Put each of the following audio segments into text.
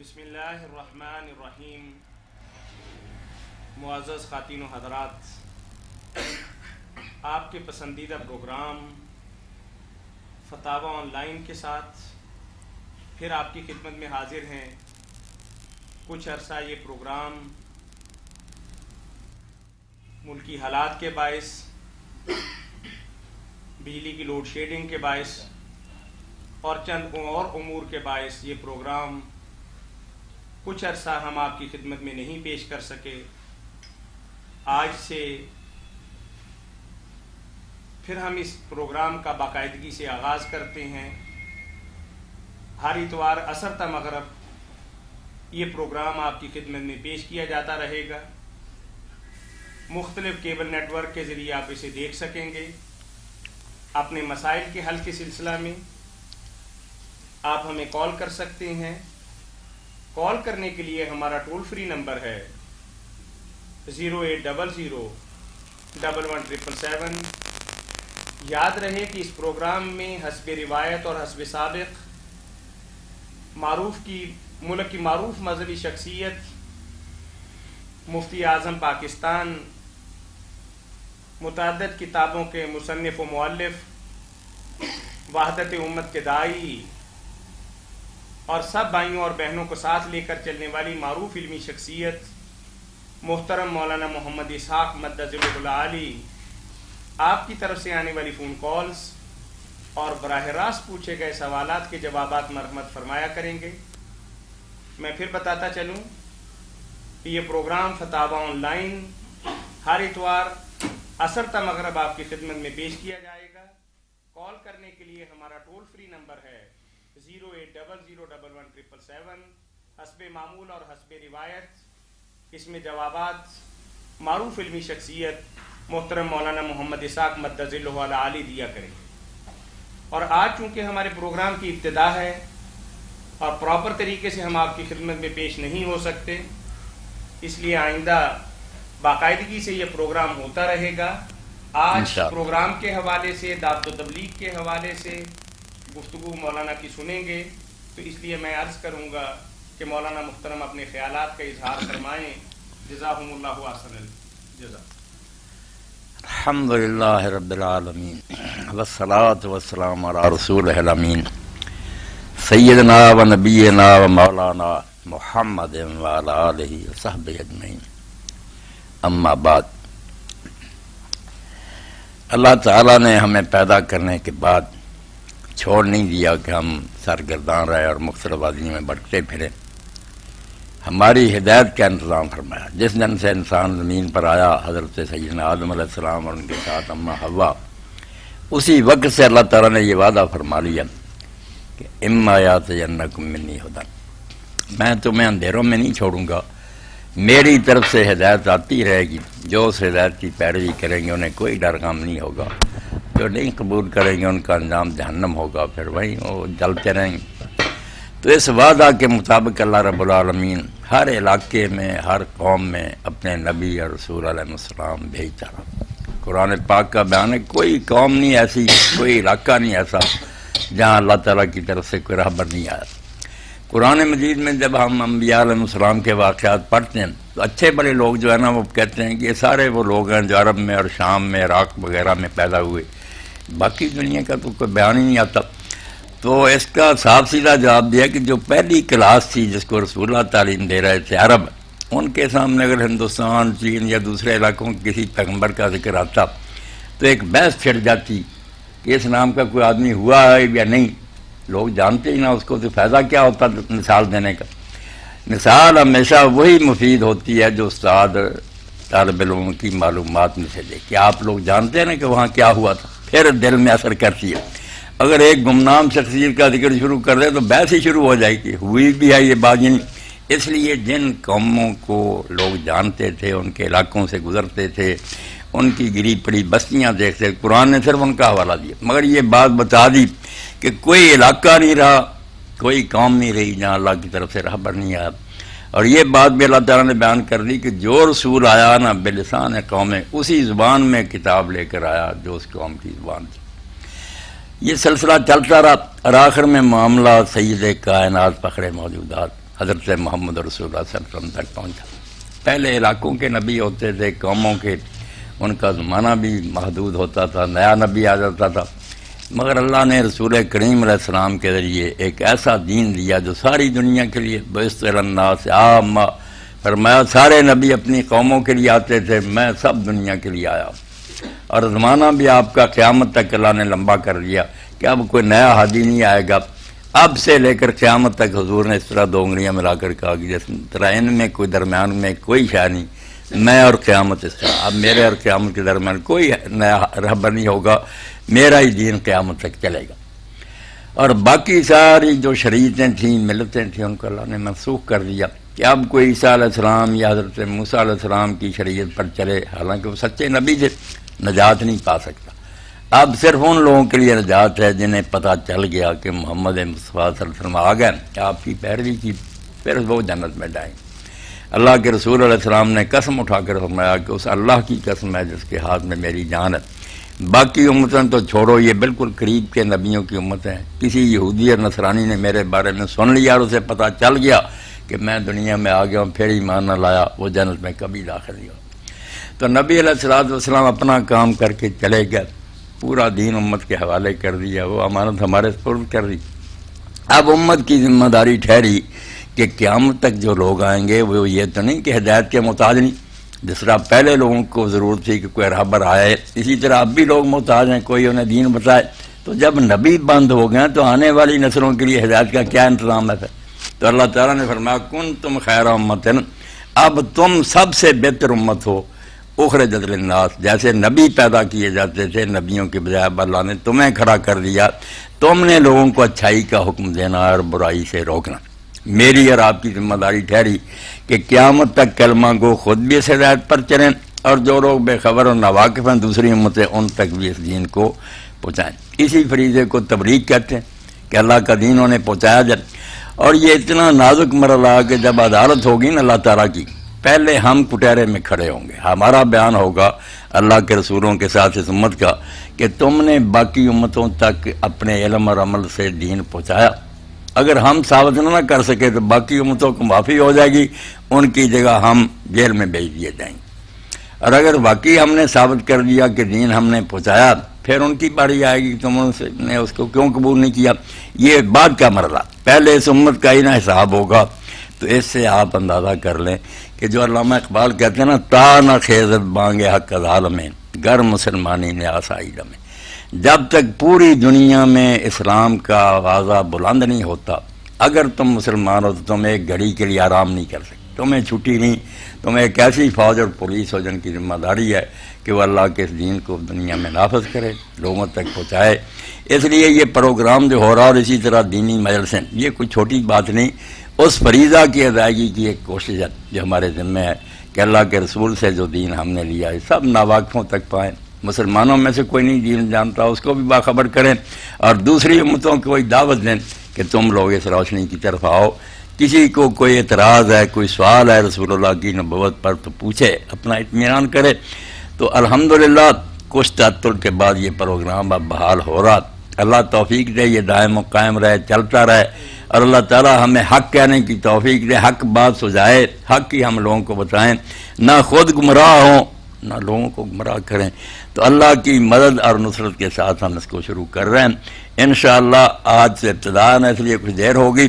بسم اللہ الرحمن الرحیم۔ معزز خواتین و حضرات، آپ کے پسندیدہ پروگرام فتاوی آن لائن کے ساتھ پھر آپ کی خدمت میں حاضر ہیں۔ کچھ عرصہ یہ پروگرام ملکی حالات کے باعث، بجلی کی لوڈ شیڈنگ کے باعث اور چند اور امور کے باعث یہ پروگرام کچھ عرصہ ہم آپ کی خدمت میں نہیں پیش کر سکے۔ آج سے پھر ہم اس پروگرام کا باقاعدگی سے آغاز کرتے ہیں۔ ہر اتوار عصر تا مغرب یہ پروگرام آپ کی خدمت میں پیش کیا جاتا رہے گا۔ مختلف کیبل نیٹ ورک کے ذریعے آپ اسے دیکھ سکیں گے۔ اپنے مسائل کے حل کے سلسلہ میں آپ ہمیں کال کر سکتے ہیں۔ کال کرنے کے لیے ہمارا ٹول فری نمبر ہے 0800-117777۔ یاد رہے کہ اس پروگرام میں حسب روایت اور حسب سابق ملک کی معروف مذہبی شخصیت مفتی اعظم پاکستان، متعدد کتابوں کے مصنف و مؤلف، وحدت امت کے داعی اور سب بھائیوں اور بہنوں کو ساتھ لے کر چلنے والی معروف علمی شخصیت محترم مولانا محمد اسحاق مدظلہ العالی آپ کی طرف سے آنے والی فون کالز اور براہ راست پوچھے گئے سوالات کے جوابات مرحمت فرمایا کریں گے۔ میں پھر بتاتا چلوں کہ یہ پروگرام فتاوی آن لائن ہر اتوار عصر تا مغرب آپ کی خدمت میں پیش کیا جائے گا۔ کال کرنے کے لیے ہمارا ٹول فری نمبر ہے 0800-117777۔ حسب معمول اور حسب روایت اس میں جوابات معروف علمی شخصیت محترم مولانا محمد اسحاق مدظلہ العالی دیا کریں گے۔ اور آج چونکہ ہمارے پروگرام کی ابتدا ہے اور پراپر طریقے سے ہم آپ کی خدمت میں پیش نہیں ہو سکتے، اس لیے آئندہ باقاعدگی سے یہ پروگرام ہوتا رہے گا۔ آج پروگرام کے حوالے سے، دعوت و تبلیغ کے حوالے سے گفتگو مولانا کی سنیں گے، تو اس لیے میں عرض کروں گا کہ مولانا محترم اپنے خیالات کا اظہار فرمائیں۔ جزاہم اللہ احسن الجزا۔ الحمدللہ رب العالمین والصلاة والسلام علی رسولہ الامین سیدنا و نبینا و مولانا محمد وعلی آلہ وصحبہ اجمعین۔ اما بعد، اللہ تعالیٰ نے ہمیں پیدا کرنے کے بعد چھوڑ نہیں دیا کہ ہم سرگرداں رہے اور مختلف وادیوں میں بھٹکتے پھریں۔ ہماری ہدایت کا انتظام فرمایا۔ جس دن سے انسان زمین پر آیا، حضرت سیدنا آدم علیہ السلام اور ان کے ساتھ اماں حوا، اسی وقت سے اللہ تعالیٰ نے یہ وعدہ فرما لیا کہ اما یاتینکم منی ھدی، میں تمہیں اندھیروں میں نہیں چھوڑوں گا، میری طرف سے ہدایت آتی رہے گی۔ جو اس ہدایت کی پیروی کریں گے انہیں کوئی ڈر غم نہیں ہوگا، جو نہیں قبول کریں گے ان کا انجام جہنم ہوگا، پھر وہیں وہ جلتے رہیں گے۔ تو اس وعدہ کے مطابق اللہ رب العالمین ہر علاقے میں، ہر قوم میں اپنے نبی اور رسول علیہ السلام بھیجتا رہا۔ قرآن پاک کا بیان ہے، کوئی قوم نہیں ایسی، کوئی علاقہ نہیں ایسا جہاں اللہ تعالیٰ کی طرف سے کوئی راہبر نہیں آیا۔ قرآن مجید میں جب ہم انبیاء علیہ السلام کے واقعات پڑھتے ہیں تو اچھے بڑے لوگ جو ہے نا وہ کہتے ہیں کہ یہ سارے وہ لوگ ہیں جو عرب میں اور شام میں، عراق وغیرہ میں پیدا ہوئے، باقی دنیا کا تو کوئی بیان ہی نہیں آتا۔ تو اس کا صاف سیدھا جواب دیا کہ جو پہلی کلاس تھی جس کو رسول اللہ تعلیم دے رہے تھے عرب، ان کے سامنے اگر ہندوستان، چین یا دوسرے علاقوں کے کسی پیغمبر کا ذکر آتا تو ایک بحث چھڑ جاتی کہ اس نام کا کوئی آدمی ہوا ہے یا نہیں، لوگ جانتے ہی نہ اس کو، تو فائدہ کیا ہوتا مثال دینے کا۔ مثال ہمیشہ وہی مفید ہوتی ہے جو استاد طالب علموں کی معلومات میں سے دے کہ آپ لوگ جانتے ہیں نا کہ وہاں کیا ہوا تھا، پھر دل میں اثر کرتی ہے۔ اگر ایک گمنام شخصیت کا ذکر شروع کر دے تو بحث ہی شروع ہو جائے گی، ہوئی بھی ہے یہ بات نہیں۔ اس لیے جن قوموں کو لوگ جانتے تھے، ان کے علاقوں سے گزرتے تھے، ان کی گری پڑی بستیاں دیکھتے، قرآن نے صرف ان کا حوالہ دیا، مگر یہ بات بتا دی کہ کوئی علاقہ نہیں رہا، کوئی قوم نہیں رہی جہاں اللہ کی طرف سے رہبر نہیں آیا۔ اور یہ بات بھی اللہ تعالیٰ نے بیان کر دی کہ جو رسول آیا نا بلسان قوم، اسی زبان میں کتاب لے کر آیا جو اس قوم کی زبان تھی۔ یہ سلسلہ چلتا رہا اور آخر میں معاملہ سید کائنات فخر موجودات حضرت محمد رسول اللہ صلی اللہ علیہ وسلم تک پہنچا۔ پہلے علاقوں کے نبی ہوتے تھے، قوموں کے، ان کا زمانہ بھی محدود ہوتا تھا، نیا نبی آ جاتا تھا، مگر اللہ نے رسول کریم علیہ السلام کے ذریعے ایک ایسا دین دیا جو ساری دنیا کے لیے بعثت الی الناس عامہ، فرمایا سارے نبی اپنی قوموں کے لیے آتے تھے، میں سب دنیا کے لیے آیا، اور زمانہ بھی آپ کا قیامت تک اللہ نے لمبا کر دیا کہ اب کوئی نیا ہادی نہیں آئے گا۔ اب سے لے کر قیامت تک حضور نے اس طرح دو انگلیاں ملا کر کہا کہ جس طرح ان میں کوئی درمیان میں کوئی شے نہیں، میں اور قیامت اس طرح، اب میرے اور قیامت کے درمیان کوئی نیا رہبر نہیں ہوگا، میرا ہی دین قیامت تک چلے گا۔ اور باقی ساری جو شریعتیں تھیں، ملتیں تھیں، ان کو اللہ نے منسوخ کر دیا کہ اب کوئی عیسیٰ علیہ السلام یا حضرت موسیٰ علیہ السلام کی شریعت پر چلے، حالانکہ وہ سچے نبی تھے، نجات نہیں پا سکتا۔ اب صرف ان لوگوں کے لیے نجات ہے جنہیں پتہ چل گیا کہ محمد مصطفیٰ صلی اللہ علیہ وسلم آ گئے، آپ کی پیروی کی، پھر وہ جنت میں جائیں۔ اللہ کے رسول علیہ السلام نے قسم اٹھا کر فرمایا کہ اس اللہ کی قسم ہے جس کے ہاتھ میں میری جان ہے، باقی امتیں تو چھوڑو، یہ بالکل قریب کے نبیوں کی امت ہیں۔ کسی یہودی اور نصرانی نے میرے بارے میں سن لیا اور اسے پتہ چل گیا کہ میں دنیا میں آ گیا ہوں، پھر ایمان نہ لایا، وہ جنت میں کبھی داخل نہیں ہو۔ تو نبی علیہ الصلوۃ والسلام اپنا کام کر کے چلے گئے، پورا دین امت کے حوالے کر دیا، وہ امانت ہمارے سپرد کر دی۔ اب امت کی ذمہ داری ٹھہری کہ قیامت تک جو لوگ آئیں گے وہ یہ تو نہیں کہ ہدایت کے محتاج نہیں، جس طرح پہلے لوگوں کو ضرورت تھی کہ کوئی رہبر آئے، اسی طرح اب بھی لوگ محتاج ہیں، کوئی انہیں دین بتائے۔ تو جب نبی بند ہو گئے تو آنے والی نسلوں کے لیے ہدایت کا کیا انتظام ہے؟ تو اللہ تعالیٰ نے فرمایا کنتم خیر امۃ، اب تم سب سے بہتر امت ہو، اخرجت للناس، جیسے نبی پیدا کیے جاتے تھے نبیوں کے بجائے اب اللہ نے تمہیں کھڑا کر دیا، تم نے لوگوں کو اچھائی کا حکم دینا اور برائی سے روکنا۔ میری اور آپ کی ذمہ داری ٹھہری کہ قیامت تک کلمہ گو خود بھی اس ہدایت پر چلیں، اور جو لوگ بے خبر اور ناواقف ہیں دوسری امتیں، ان تک بھی اس دین کو پہنچائیں۔ اسی فریضے کو تبلیغ کہتے ہیں کہ اللہ کا دین انہیں پہنچایا جائے۔ اور یہ اتنا نازک مرحلہ کہ جب عدالت ہوگی نا اللہ تعالیٰ کی، پہلے ہم کٹہرے میں کھڑے ہوں گے، ہمارا بیان ہوگا اللہ کے رسولوں کے ساتھ اس امت کا کہ تم نے باقی امتوں تک اپنے علم اور عمل سے دین پہنچایا۔ اگر ہم ثابت نہ کر سکے تو باقی امتوں کو معافی ہو جائے گی، ان کی جگہ ہم جیل میں بھیج دیے جائیں گے۔ اور اگر واقعی ہم نے ثابت کر دیا کہ دین ہم نے پہنچایا، پھر ان کی باری آئے گی تم نے اس کو کیوں قبول نہیں کیا۔ یہ بعد کا مرحلہ، پہلے اس امت کا ہی نہ حساب ہوگا۔ تو اس سے آپ اندازہ کر لیں کہ جو علامہ اقبال کہتے ہیں نا، تا نہ خیزت بانگے حق ظالم میں گر مسلمانی نے آسائی میں، جب تک پوری دنیا میں اسلام کا آوازہ بلند نہیں ہوتا، اگر تم مسلمان ہو تو تم ایک گھڑی کے لیے آرام نہیں کر سکتے، تمہیں چھٹی نہیں، تمہیں ایک ایسی فوج اور پولیس ہو جن کی ذمہ داری ہے کہ وہ اللہ کے اس دین کو دنیا میں نافذ کرے، لوگوں تک پہنچائے۔ اس لیے یہ پروگرام جو ہو رہا اور اسی طرح دینی مجلسیں، یہ کوئی چھوٹی بات نہیں، اس فریضہ کی ادائیگی کی ایک کوشش ہے جو ہمارے ذمہ ہے کہ اللہ کے رسول سے جو دین ہم نے لیا ہے سب ناواقفوں تک پائیں۔ مسلمانوں میں سے کوئی نہیں دین جانتا، اس کو بھی باخبر کریں، اور دوسری امتوں کو کوئی دعوت دیں کہ تم لوگ اس روشنی کی طرف آؤ۔ کسی کو کوئی اعتراض ہے، کوئی سوال ہے رسول اللہ کی نبوت پر تو پوچھے، اپنا اطمینان کرے۔ تو الحمدللہ کچھ تعطل کے بعد یہ پروگرام اب بحال ہو رہا، اللہ توفیق دے یہ دائم و قائم رہے، چلتا رہے، اور اللہ تعالیٰ ہمیں حق کہنے کی توفیق دے، حق بات سجائے، حق ہی ہم لوگوں کو بتائیں، نہ خود گمراہ ہوں نہ لوگوں کو گمراہ کریں۔ تو اللہ کی مدد اور نصرت کے ساتھ ہم اس کو شروع کر رہے ہیں انشاءاللہ۔ آج سے ابتدا ہے، اس لیے کچھ دیر ہوگی،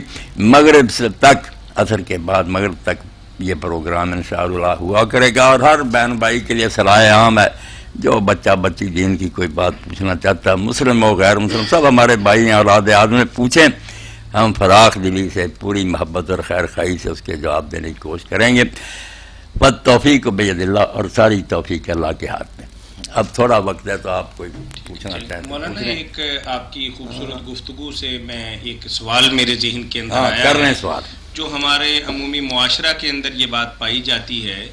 مغرب سے تک، عصر کے بعد مغرب تک یہ پروگرام انشاءاللہ ہوا کرے گا، اور ہر بہن بھائی کے لیے صلاح عام ہے، جو بچہ بچی دین کی کوئی بات پوچھنا چاہتا ہے، مسلم ہو غیر مسلم، سب ہمارے بھائی ہیں، اولاد آدم میں پوچھیں، ہم فراخ دلی سے پوری محبت اور خیر خواہی سے اس کے جواب دینے کی کوشش کریں گے۔ بس توفیق بید اللہ، اور ساری توفیق اللہ کے ہاتھ میں۔ اب تھوڑا وقت ہے تو آپ کوئی پوچھنا چاہتے ہیں مولانا، ایک آپ کی خوبصورت گفتگو سے میں ایک سوال میرے ذہن کے اندر آیا کر رہے ہیں سوال، جو ہمارے عمومی معاشرہ کے اندر یہ بات پائی جاتی ہے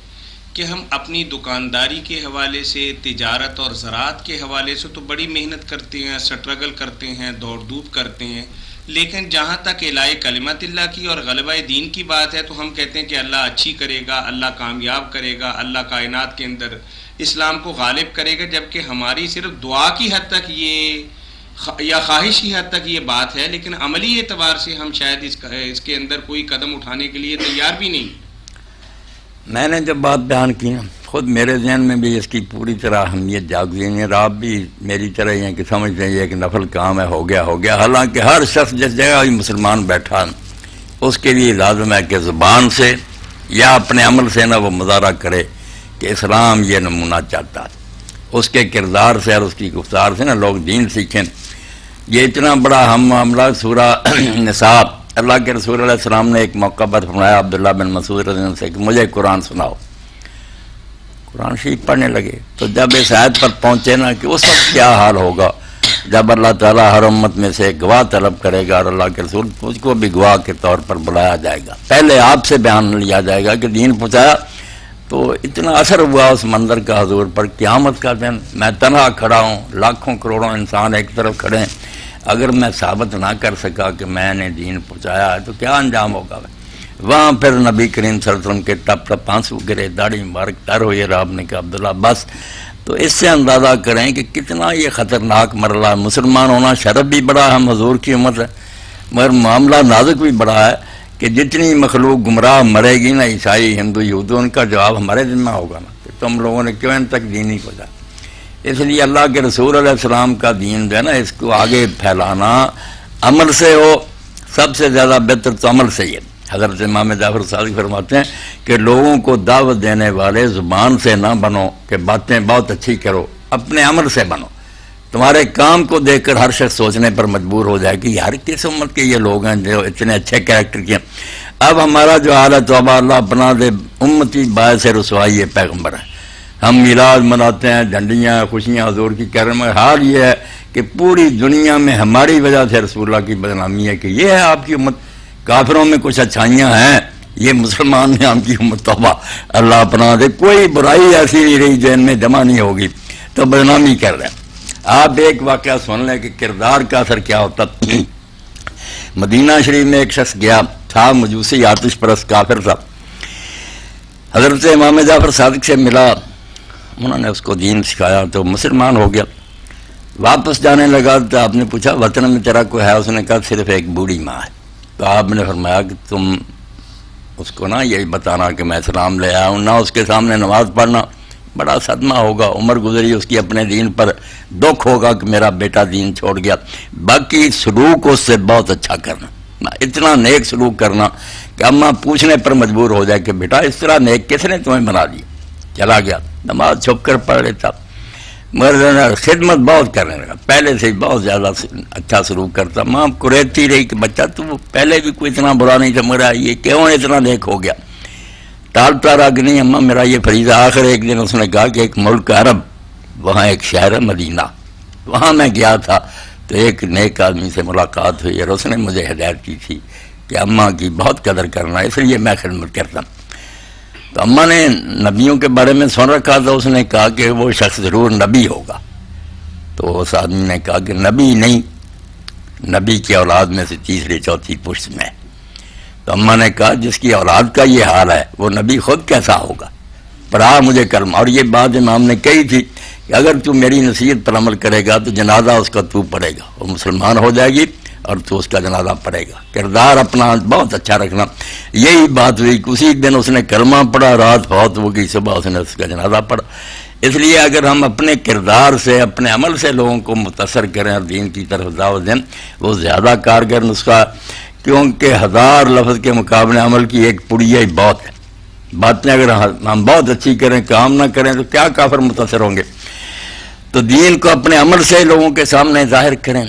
کہ ہم اپنی دکانداری کے حوالے سے، تجارت اور زراعت کے حوالے سے تو بڑی محنت کرتے ہیں، سٹرگل کرتے ہیں، دوڑ دھوپ کرتے ہیں، لیکن جہاں تک اعلاء کلمت اللہ کی اور غلبہ دین کی بات ہے تو ہم کہتے ہیں کہ اللہ اچھی کرے گا، اللہ کامیاب کرے گا، اللہ کائنات کے اندر اسلام کو غالب کرے گا، جبکہ ہماری صرف دعا کی حد تک یہ یا خواہشی حد تک یہ بات ہے، لیکن عملی اعتبار سے ہم شاید اس کے اندر کوئی قدم اٹھانے کے لیے تیار بھی نہیں۔ میں نے جب بات بیان کی نا، خود میرے ذہن میں بھی اس کی پوری طرح اہمیت جاگ گئی ہے، اور آپ بھی میری طرح یہ کہ سمجھتے ہیں کہ نفل کام ہے، ہو گیا، حالانکہ ہر شخص جس جگہ مسلمان بیٹھا اس کے لیے لازم ہے کہ زبان سے یا اپنے عمل سے نہ وہ مظاہرہ کرے کہ اسلام یہ نمونہ چاہتا ہے، اس کے کردار سے اور اس کی گفتار سے نا لوگ دین سیکھیں۔ یہ اتنا بڑا ہم معاملہ سورہ نساء، اللہ کے رسول علیہ السلام نے ایک موقع پر فرمایا عبداللہ بن مسعود رضی اللہ عنہ سے کہ مجھے قرآن سناؤ، قرآن شریف پڑھنے لگے۔ تو جب اس آیت پر پہنچے نا کہ اس وقت کیا حال ہوگا جب اللہ تعالیٰ ہر امت میں سے ایک گواہ طلب کرے گا، اور اللہ کے رسول مجھ کو بھی گواہ کے طور پر بلایا جائے گا، پہلے آپ سے بیان لیا جائے گا کہ دین پہنچایا۔ تو اتنا اثر ہوا اس منظر کا حضور پر، قیامت کا دن میں تنہا کھڑا ہوں، لاکھوں کروڑوں انسان ایک طرف کھڑے ہیں، اگر میں ثابت نہ کر سکا کہ میں نے دین پہنچایا ہے تو کیا انجام ہوگا۔ وہاں پھر نبی کریم صلی اللہ علیہ وسلم کے ٹپ ٹپ آنسو گرے، داڑھی مبارک تر ہوئی، اور آپ نے کہا عبداللہ بس۔ تو اس سے اندازہ کریں کہ کتنا یہ خطرناک مرحلہ ہے۔ مسلمان ہونا شرف بھی بڑا ہے، ہم حضور کی امت ہے، مگر معاملہ نازک بھی بڑا ہے کہ جتنی مخلوق گمراہ مرے گی نا، عیسائی، ہندو، یہودو، ان کا جواب ہمارے ذمہ ہوگا نا کہ تم لوگوں نے کیوں ان تک دین نہیں پہنچا۔ اس لیے اللہ کے رسول علیہ السلام کا دین جو ہے نا، اس کو آگے پھیلانا عمل سے ہو، سب سے زیادہ بہتر تو عمل سے ہی ہے۔ حضرت امام جعفر صادق فرماتے ہیں کہ لوگوں کو دعوت دینے والے زبان سے نہ بنو کہ باتیں بہت اچھی کرو، اپنے عمل سے بنو۔ تمہارے کام کو دیکھ کر ہر شخص سوچنے پر مجبور ہو جائے کہ یار کس امت کے یہ لوگ ہیں جو اتنے اچھے کریکٹر کے ہیں۔ اب ہمارا جو حال ہے توبہ اللہ بنا دے، امتی باعث رسوائی یہ پیغمبر ہے۔ ہم میلاد مناتے ہیں، جھنڈیاں خوشیاں حضور کی کر رہے ہیں، حال یہ ہے کہ پوری دنیا میں ہماری وجہ سے رسول اللہ کی بدنامی ہے کہ یہ ہے آپ کی امت۔ کافروں میں کچھ اچھائیاں ہیں، یہ مسلمان ہیں ہم کی امت، توبہ اللہ اپنا دے، کوئی برائی ایسی نہیں رہی جو ان میں جمع نہیں ہوگی، تو بدنامی کر رہے ہیں۔ آپ ایک واقعہ سن لیں کہ کردار کا اثر کیا ہوتا۔ مدینہ شریف میں ایک شخص گیا تھا، مجوسی آتش پرست کافر تھا، حضرت امام جعفر صادق سے ملا، انہوں نے اس کو دین سکھایا تو مسلمان ہو گیا۔ واپس جانے لگا تو آپ نے پوچھا وطن میں تیرا کوئی ہے؟ اس نے کہا صرف ایک بوڑھی ماں ہے۔ تو آپ نے فرمایا کہ تم اس کو نا یہی بتانا کہ میں اسلام لے آیا ہوں، نہ اس کے سامنے نماز پڑھنا، بڑا صدمہ ہوگا، عمر گزری اس کی اپنے دین پر، دکھ ہوگا کہ میرا بیٹا دین چھوڑ گیا۔ باقی سلوک اس سے بہت اچھا کرنا، اتنا نیک سلوک کرنا کہ اماں پوچھنے پر مجبور ہو جائے کہ بیٹا اس طرح نیک کس نے تمہیں بنا دیا۔ چلا گیا، نماز چھپ کر پڑھ لیتا، مگر خدمت بہت کرنے لگا، پہلے سے بہت زیادہ اچھا سلوک کرتا۔ ماں کریتی رہی کہ بچہ تو پہلے بھی کوئی اتنا برا نہیں تھا، مگر یہ کیوں اتنا نیک ہو گیا؟ ٹالتا رہا کہ نہیں اماں میرا یہ فریضہ۔ آخر ایک دن اس نے کہا کہ ایک ملک عرب، وہاں ایک شہر ہے مدینہ، وہاں میں گیا تھا تو ایک نیک آدمی سے ملاقات ہوئی اور اس نے مجھے ہدایت کی تھی کہ اماں کی بہت قدر کرنا، اس لیے میں خدمت کرتا ہوں۔ تو اماں نے نبیوں کے بارے میں سن رکھا تھا، اس نے کہا کہ وہ شخص ضرور نبی ہوگا۔ تو اس آدمی نے کہا کہ نبی نہیں، نبی کی اولاد میں سے تیسری چوتھی پشت میں۔ تو اماں نے کہا جس کی اولاد کا یہ حال ہے وہ نبی خود کیسا ہوگا؟ پڑھا مجھے کلمہ، اور یہ بات امام نے کہی تھی کہ اگر تو میری نصیحت پر عمل کرے گا تو جنازہ اس کا تو پڑھے گا، وہ مسلمان ہو جائے گی اور تو اس کا جنازہ پڑھے گا۔ کردار اپنا بہت اچھا رکھنا، یہی بات ہوئی کہ اسی دن اس نے کلمہ پڑھا، رات فوت ہو گئی، صبح اس نے اس کا جنازہ پڑھا۔ اس لیے اگر ہم اپنے کردار سے، اپنے عمل سے لوگوں کو متاثر کریں اور دین کی طرف دعوت دیں، وہ زیادہ کارگر نسخہ، کیونکہ 1000 لفظ کے مقابلے عمل کی ایک پڑیا ہی بہت ہے۔ باتیں اگر ہم بہت اچھی کریں، کام نہ کریں تو کیا کافر متاثر ہوں گے؟ تو دین کو اپنے عمل سے لوگوں کے سامنے ظاہر کریں،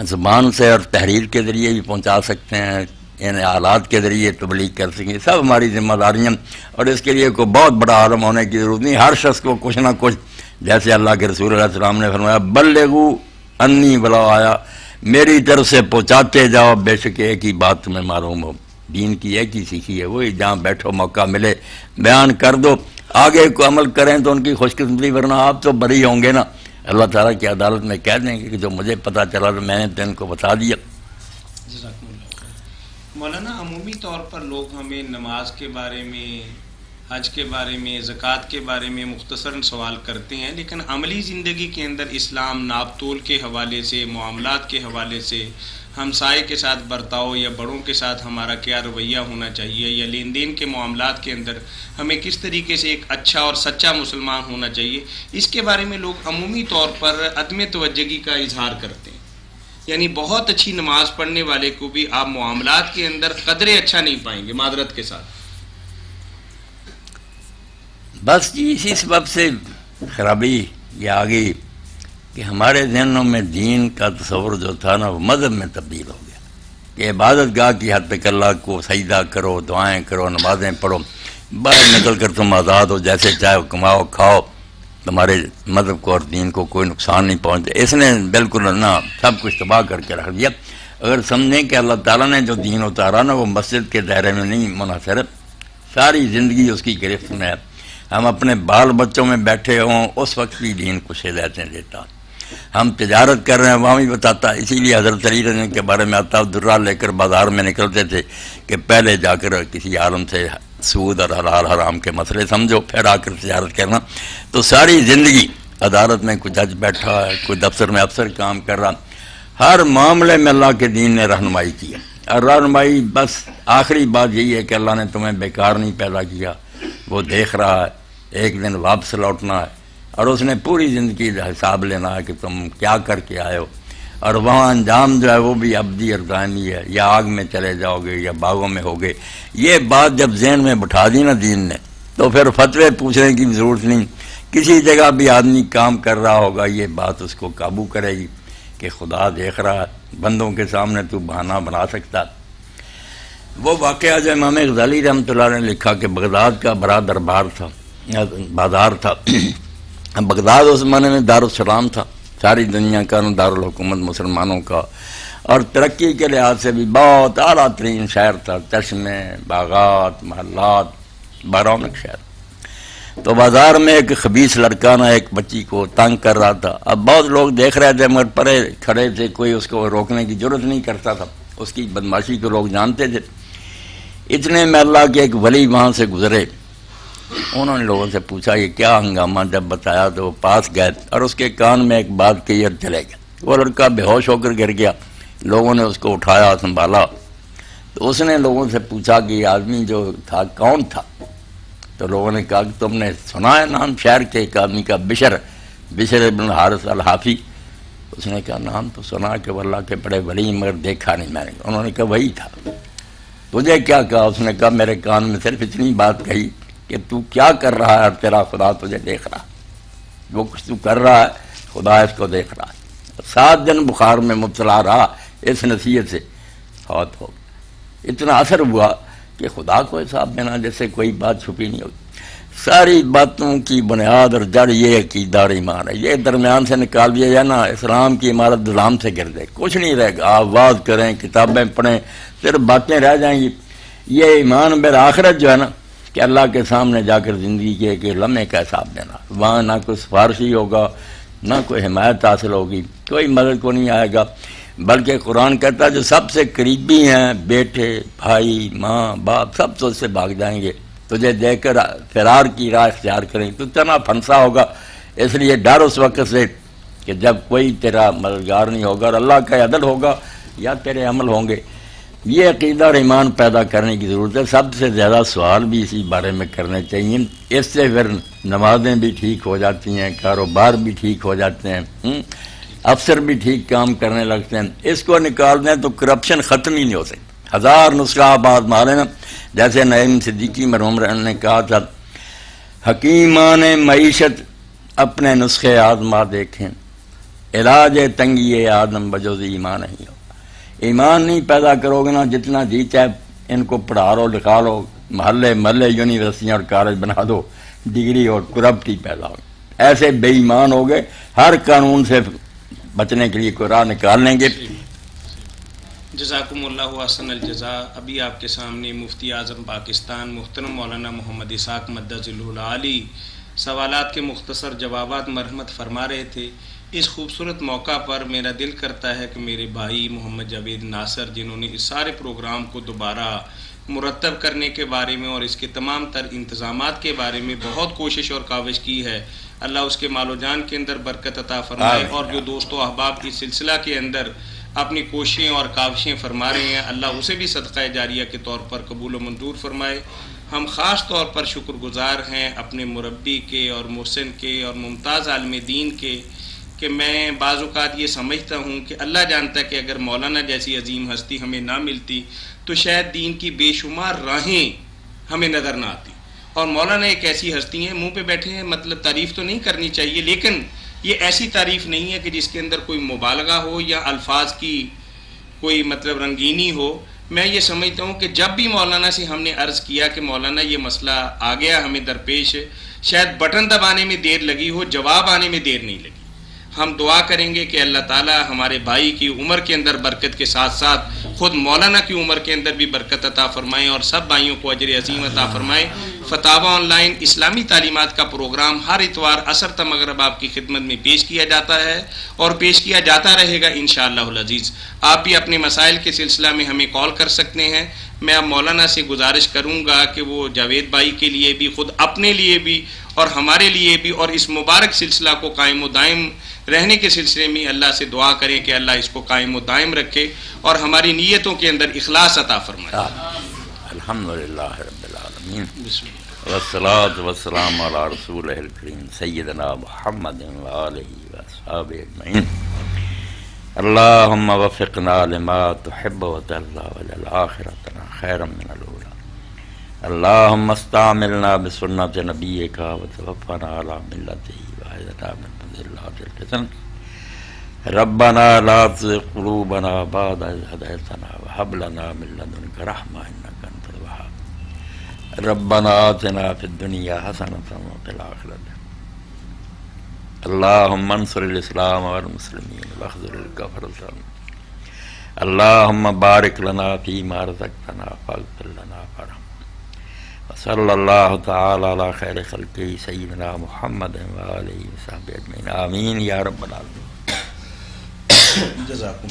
زبان سے اور تحریر کے ذریعے بھی پہنچا سکتے ہیں، ان آلات کے ذریعے تبلیغ کر سکیں، سب ہماری ذمہ داریاں، اور اس کے لیے کوئی بہت بڑا عالم ہونے کی ضرورت نہیں، ہر شخص کو کچھ نہ کچھ، جیسے اللہ کے رسول علیہ السلام نے فرمایا بلغوا انی ولو آیا، میری طرف سے پہنچاتے جاؤ، بے شک ایک ہی بات تمہیں معلوم ہو، دین کی ایک ہی سیکھی ہے، وہی جہاں بیٹھو موقع ملے بیان کر دو، آگے کو عمل کریں تو ان کی خوش قسمتی، ورنہ آپ تو بری ہوں گے نا، اللہ تعالیٰ کی عدالت میں کہہ دیں گے کہ جو مجھے پتہ چلا تو میں نے تو ان کو بتا دیا۔ مولانا عمومی طور پر لوگ ہمیں نماز کے بارے میں حج کے بارے میں، زکوٰۃ کے بارے میں مختصراً سوال کرتے ہیں، لیکن عملی زندگی کے اندر اسلام ناپ تول کے حوالے سے، معاملات کے حوالے سے، ہمسائے کے ساتھ برتاؤ یا بڑوں کے ساتھ ہمارا کیا رویہ ہونا چاہیے، یا لین دین کے معاملات کے اندر ہمیں کس طریقے سے ایک اچھا اور سچا مسلمان ہونا چاہیے، اس کے بارے میں لوگ عمومی طور پر عدم توجہی کا اظہار کرتے ہیں۔ یعنی بہت اچھی نماز پڑھنے والے کو بھی آپ معاملات کے اندر قدرے اچھا نہیں پائیں گے، معذرت کے ساتھ۔ بس جی اسی سبب سے خرابی یہ آ گئی کہ ہمارے ذہنوں میں دین کا تصور جو تھا نا وہ مذہب میں تبدیل ہو گیا کہ عبادت گاہ کی حد تک اللہ کو سجدہ کرو، دعائیں کرو، نمازیں پڑھو، باہر نکل کر تم آزاد ہو، جیسے چاہو کماؤ کھاؤ، تمہارے مذہب کو اور دین کو کوئی نقصان نہیں پہنچے۔ اس نے بالکل نہ سب کچھ تباہ کر کے رکھ دیا۔ اگر سمجھیں کہ اللہ تعالیٰ نے جو دین اتارا نا وہ مسجد کے دائرے میں نہیں منحصر، ساری زندگی اس کی گرفت میں ہے۔ ہم اپنے بال بچوں میں بیٹھے ہوں اس وقت بھی دین کو ہدایتیں دیتا، ہم تجارت کر رہے ہیں وہاں بھی بتاتا۔ اسی لیے حضرت علی رضی اللہ عنہ کے بارے میں آتا، درہ لے کر بازار میں نکلتے تھے کہ پہلے جا کر کسی عالم سے سود اور حلال حرام کے مسئلے سمجھو، پھر آ کر تجارت کرنا۔ تو ساری زندگی عدالت میں کوئی جج بیٹھا ہے، کوئی دفتر میں افسر کام کر رہا، ہر معاملے میں اللہ کے دین نے رہنمائی کی ہے۔ اور رہنمائی بس آخری بات یہی ہے کہ اللہ نے تمہیں بیکار نہیں پیدا کیا، وہ دیکھ رہا ہے، ایک دن واپس لوٹنا ہے، اور اس نے پوری زندگی کا حساب لینا ہے کہ تم کیا کر کے آئے ہو، اور وہاں انجام جو ہے وہ بھی ابدی اور دائمی ہے، یا آگ میں چلے جاؤ گے یا باغوں میں ہوگے۔ یہ بات جب ذہن میں بٹھا دی نا دین نے، تو پھر فتوے پوچھنے کی ضرورت نہیں۔ کسی جگہ بھی آدمی کام کر رہا ہوگا یہ بات اس کو قابو کرے گی کہ خدا دیکھ رہا ہے، بندوں کے سامنے تو بہانہ بنا سکتا۔ وہ واقعہ جو امام غزالی رحمۃ اللہ نے لکھا کہ بغداد کا بڑا دربار تھا، بازار تھا۔ بغداد اس زمانے میں دارالسلام تھا، ساری دنیا کا دارالحکومت مسلمانوں کا، اور ترقی کے لحاظ سے بھی بہت اعلیٰ ترین شہر تھا، چشمے، باغات، محلات، بارونق شہر۔ تو بازار میں ایک خبیث لڑکا نا ایک بچی کو تنگ کر رہا تھا۔ اب بہت لوگ دیکھ رہے تھے مگر پرے کھڑے تھے، کوئی اس کو روکنے کی ضرورت نہیں کرتا تھا، اس کی بدماشی کو لوگ جانتے تھے۔ اتنے میں اللہ کے ایک ولی وہاں سے گزرے، انہوں نے لوگوں سے پوچھا یہ کیا ہنگامہ، جب بتایا تو وہ پاس گئے اور اس کے کان میں ایک بات کہی اور چلے گئے۔ وہ لڑکا بے ہوش ہو کر گر گیا، لوگوں نے اس کو اٹھایا، سنبھالا، تو اس نے لوگوں سے پوچھا کہ یہ آدمی جو تھا کون تھا؟ تو لوگوں نے کہا کہ تم نے سنا ہے نام شہر کے ایک آدمی کا، بشر بن الحارث الحافی؟ اس نے کہا نام تو سنا کہ وہ اللہ کے بڑے ولی مگر دیکھا نہیں میں نے۔ انہوں نے کہا وہی تھا۔ تجھے کیا کہا؟ اس نے کہا میرے کان میں صرف اتنی بات کہی کہ تو کیا کر رہا ہے اور تیرا خدا تجھے دیکھ رہا ہے، وہ کچھ تو کر رہا ہے خدا اس کو دیکھ رہا ہے۔ 7 دن بخار میں مبتلا رہا، اس نصیحت سے فوت ہو گیا۔ اتنا اثر ہوا کہ خدا کو حساب دینا جیسے کوئی بات چھپی نہیں ہوگی۔ ساری باتوں کی بنیاد اور جڑ یہ عقیدہ اور ایمان ہے، یہ درمیان سے نکال دیا جائے نا، اسلام کی عمارت دلام سے گر دے، کچھ نہیں رہے گا۔ آپ واز کریں، کتابیں پڑھیں، صرف باتیں رہ جائیں گی۔ یہ ایمان بالآخرت جو ہے نا کہ اللہ کے سامنے جا کر زندگی کے ایک لمحے کا حساب دینا، وہاں نہ کوئی سفارشی ہوگا، نہ کوئی حمایت حاصل ہوگی، کوئی مدد کو نہیں آئے گا، بلکہ قرآن کہتا ہے جو سب سے قریبی ہیں، بیٹے، بھائی، ماں، باپ، سب تو اس سے بھاگ جائیں گے، تجھے دیکھ کر فرار کی راہ اختیار کریں، تو اتنا پھنسا ہوگا۔ اس لیے ڈر اس وقت سے کہ جب کوئی تیرا مددگار نہیں ہوگا اور اللہ کا عدل ہوگا یا تیرے عمل ہوں گے۔ یہ عقیدہ اور ایمان پیدا کرنے کی ضرورت ہے۔ سب سے زیادہ سوال بھی اسی بارے میں کرنے چاہیے، اس سے پھر نمازیں بھی ٹھیک ہو جاتی ہیں، کاروبار بھی ٹھیک ہو جاتے ہیں، افسر بھی ٹھیک کام کرنے لگتے ہیں۔ اس کو نکال دیں تو کرپشن ختم ہی نہیں ہو سکتی۔ 1000 نسخہ آپ آزما لینا، جیسے نعیم صدیقی مرحوم نے کہا تھا، حکیمان معیشت اپنے نسخے آزما دیکھیں، علاج تنگی آدم بجوز ایمان نہیں ہو۔ ایمان نہیں پیدا کرو گے نا، جتنا جی چاہے ان کو پڑھا لو، لکھا لو، محلے یونیورسٹیاں اور کالج بنا دو، ڈگری اور کرپٹ ہی پیدا ہو، ایسے بے ایمان ہو گئے، ہر قانون سے بچنے کے لیے کوئی راہ نکال لیں گے۔ جزاکم اللہ احسن الجزاء۔ ابھی آپ کے سامنے مفتی اعظم پاکستان محترم مولانا محمد اسحاق مدظلہ العالی سوالات کے مختصر جوابات مرحمت فرما رہے تھے۔ اس خوبصورت موقع پر میرا دل کرتا ہے کہ میرے بھائی محمد جاوید ناصر، جنہوں نے اس سارے پروگرام کو دوبارہ مرتب کرنے کے بارے میں اور اس کے تمام تر انتظامات کے بارے میں بہت کوشش اور کاوش کی ہے. اللہ اس کے مال و جان کے اندر برکت عطا فرمائے، اور جو دوست و احباب کی سلسلہ کے اندر اپنی کوششیں اور کاوشیں فرما رہے ہیں، اللہ اسے بھی صدقہ جاریہ کے طور پر قبول و منظور فرمائے. ہم خاص طور پر شکر گزار ہیں اپنے مربی کے اور محسن کے اور ممتاز عالم دین کے، کہ میں بعض اوقات یہ سمجھتا ہوں کہ اللہ جانتا ہے کہ اگر مولانا جیسی عظیم ہستی ہمیں نہ ملتی تو شاید دین کی بے شمار راہیں ہمیں نظر نہ آتی. اور مولانا ایک ایسی ہستی ہیں، منہ پہ بیٹھے ہیں، مطلب تعریف تو نہیں کرنی چاہیے، لیکن یہ ایسی تعریف نہیں ہے کہ جس کے اندر کوئی مبالغہ ہو یا الفاظ کی کوئی مطلب رنگینی ہو. میں یہ سمجھتا ہوں کہ جب بھی مولانا سے ہم نے عرض کیا کہ مولانا یہ مسئلہ آ گیا ہمیں درپیش، شاید بٹن دبانے میں دیر لگی ہو، جواب آنے میں دیر نہیں لگی. ہم دعا کریں گے کہ اللہ تعالیٰ ہمارے بھائی کی عمر کے اندر برکت کے ساتھ ساتھ خود مولانا کی عمر کے اندر بھی برکت عطا فرمائیں اور سب بھائیوں کو اجر عظیم عطا فرمائے. فتاوی آن لائن اسلامی تعلیمات کا پروگرام ہر اتوار عصر تا مغرب آپ کی خدمت میں پیش کیا جاتا ہے اور پیش کیا جاتا رہے گا انشاءاللہ العزیز. آپ بھی اپنے مسائل کے سلسلہ میں ہمیں کال کر سکتے ہیں. میں اب مولانا سے گزارش کروں گا کہ وہ جاوید بھائی کے لیے بھی، خود اپنے لیے بھی اور ہمارے لیے بھی، اور اس مبارک سلسلہ کو قائم و دائم رہنے کے سلسلے میں اللہ سے دعا کریں کہ اللہ اس کو قائم و دائم رکھے اور ہماری نیتوں کے اندر اخلاص عطا فرمائے. الحمدللہ رب العالمین والصلاة والسلام علی رسولہ الکریم سیدنا محمد وآلہ واصحابہ اجمعین. اللہم وفقنا لما تحب وترضى واجعل آخرتنا خیرا من الاولی. اللہم استعملنا بسنت نبیک وتوفنا علی ملتہ واعذنا من مضلات الفتن. ربنا لا تزغ قلوبنا بعد إذ هديتنا وهب لنا من لدنك رحمة إنك أنت الوهاب. ربنا آتنا في الدنيا حسنة وفي الآخرة. اللهم انصر الإسلام والمسلمين واخذل الكفرة. اللهم بارك لنا فيما رزقتنا واغفر لنا وارحمنا. وصلى الله تعالى على خير خلقه سيدنا محمد وآله وصحبه أجمعين. آمين يا رب العالمين. جزاكم